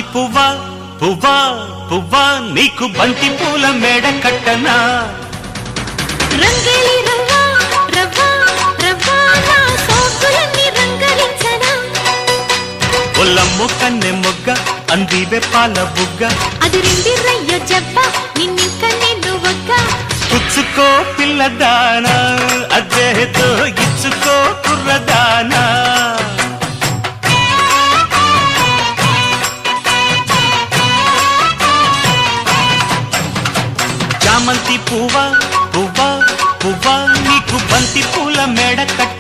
పువ్వా పువ్వా పువ్వా నీకు బంతి పూల మేడ కట్టనా రంగేలి రవ్వా రవ్వా రవ్వా నా సోకులన్నీ రంగరించనా ఒల్లమ్ము కన్నె మొగ్గ అందివే పాల బుగ్గ అదిరింది రయ్య జబ్బ నిన్నింక నేను ఒక్క పుచ్చుకో పిల్లదానా అదేదో ఇచ్చుకో కుర్రదానా చామంతి పువ్వా పువ్వా పువ్వా నీకు బంతి పూల మేడ కట్ట